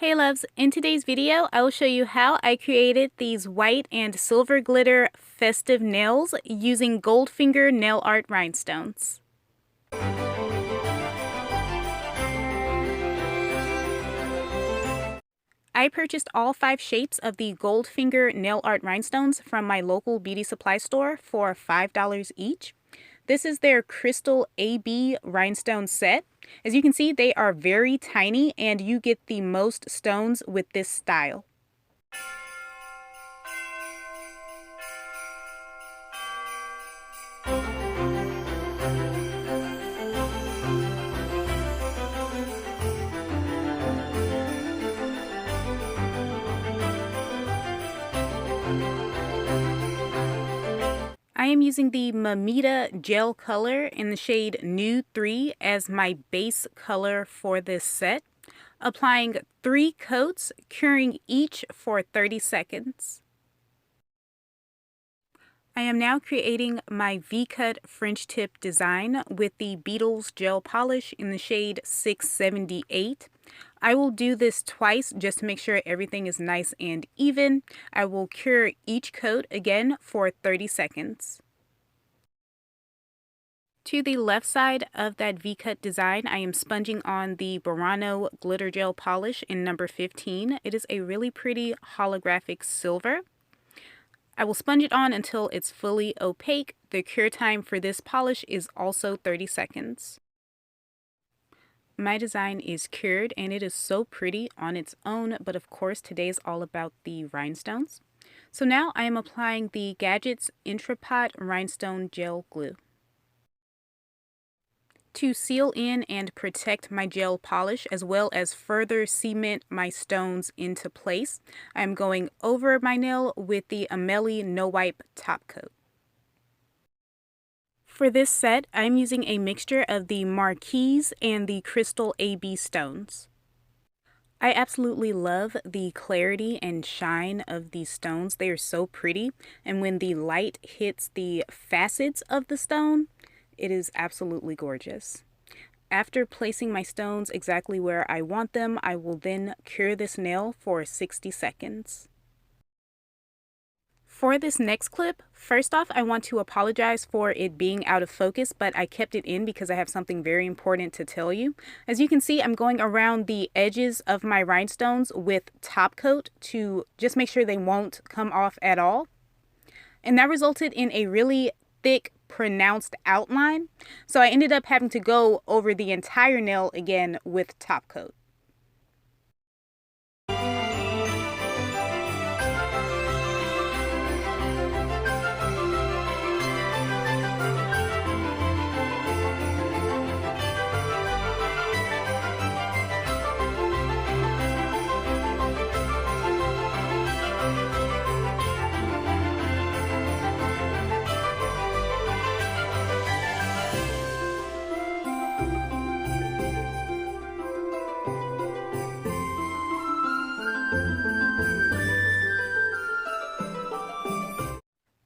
Hey loves, in today's video I will show you how I created these white and silver glitter festive nails using Goldfinger nail art rhinestones. I purchased all 5 shapes of the Goldfinger nail art rhinestones from my local beauty supply store for $5 each. This is their Crystal AB rhinestone set. As you can see, they are very tiny and you get the most stones with this style. I am using the Modesa gel color in the shade Nude 3 as my base color for this set, applying 3 coats, curing each for 30 seconds. I am now creating my V-cut French tip design with the Beetles Gel Polish in the shade 678. I will do this twice just to make sure everything is nice and even. I will cure each coat again for 30 seconds. To the left side of that V-cut design, I am sponging on the Burano Glitter Gel Polish in number 15. It is a really pretty holographic silver. I will sponge it on until it's fully opaque. The cure time for this polish is also 30 seconds. My design is cured and it is so pretty on its own, but of course today is all about the rhinestones. So now I am applying the Gadgets Entrepot Rhinestone Gel Glue. To seal in and protect my gel polish as well as further cement my stones into place, I'm going over my nail with the Aimeili No Wipe top coat. For this set, I'm using a mixture of the Marquise and the Crystal AB stones. I absolutely love the clarity and shine of these stones. They are so pretty, and when the light hits the facets of the stone, it is absolutely gorgeous. After placing my stones exactly where I want them, I will then cure this nail for 60 seconds. For this next clip, first off, I want to apologize for it being out of focus, but I kept it in because I have something very important to tell you. As you can see, I'm going around the edges of my rhinestones with top coat to just make sure they won't come off at all. And that resulted in a really thick, pronounced outline. So I ended up having to go over the entire nail again with top coat.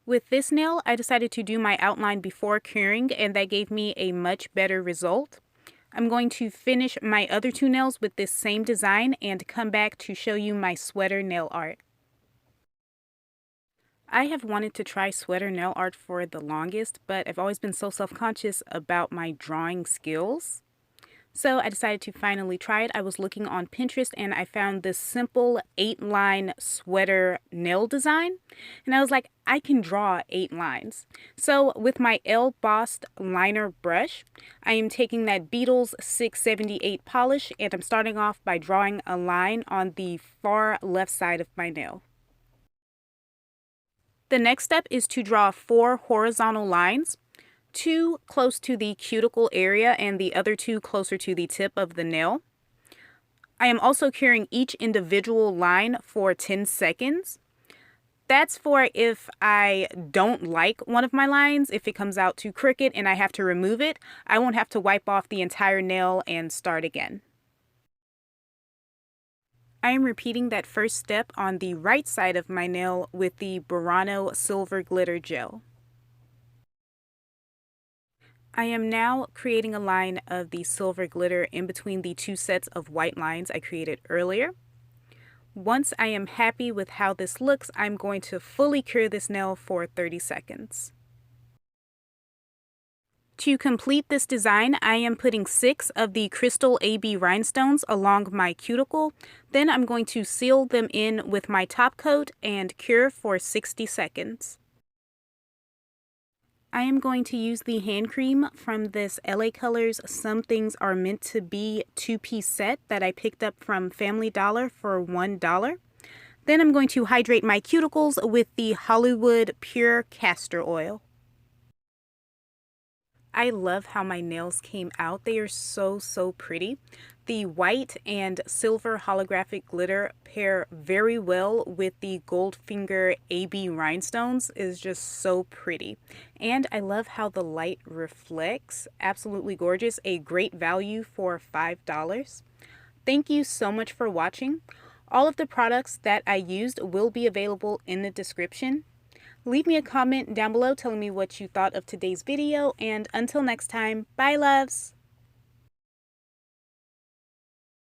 With this nail, I decided to do my outline before curing, and that gave me a much better result. I'm going to finish my other 2 nails with this same design and come back to show you my sweater nail art. I have wanted to try sweater nail art for the longest, but I've always been so self-conscious about my drawing skills. So I decided to finally try it. I was looking on Pinterest and I found this simple 8-line sweater nail design. And I was like, I can draw 8 lines. So with my L-BOST liner brush, I am taking that Beetles 678 polish and I'm starting off by drawing a line on the far left side of my nail. The next step is to draw 4 horizontal lines. 2 close to the cuticle area and the other 2 closer to the tip of the nail. I am also curing each individual line for 10 seconds. That's for if I don't like one of my lines, if it comes out too crooked and I have to remove it, I won't have to wipe off the entire nail and start again. I am repeating that first step on the right side of my nail with the Burano Silver Glitter Gel. I am now creating a line of the silver glitter in between the 2 sets of white lines I created earlier. Once I am happy with how this looks, I'm going to fully cure this nail for 30 seconds. To complete this design, I am putting 6 of the crystal AB rhinestones along my cuticle. Then I'm going to seal them in with my top coat and cure for 60 seconds. I am going to use the hand cream from this LA Colors Some Things Are Meant to Be 2-piece set that I picked up from Family Dollar for $1. Then I'm going to hydrate my cuticles with the Hollywood Pure Castor Oil. I love how my nails came out. They are so pretty. The white and silver holographic glitter pair very well with the Goldfinger AB rhinestones. It is just so pretty. And I love how the light reflects. Absolutely gorgeous. A great value for $5. Thank you so much for watching. All of the products that I used will be available in the description. Leave me a comment down below telling me what you thought of today's video, and until next time, bye loves!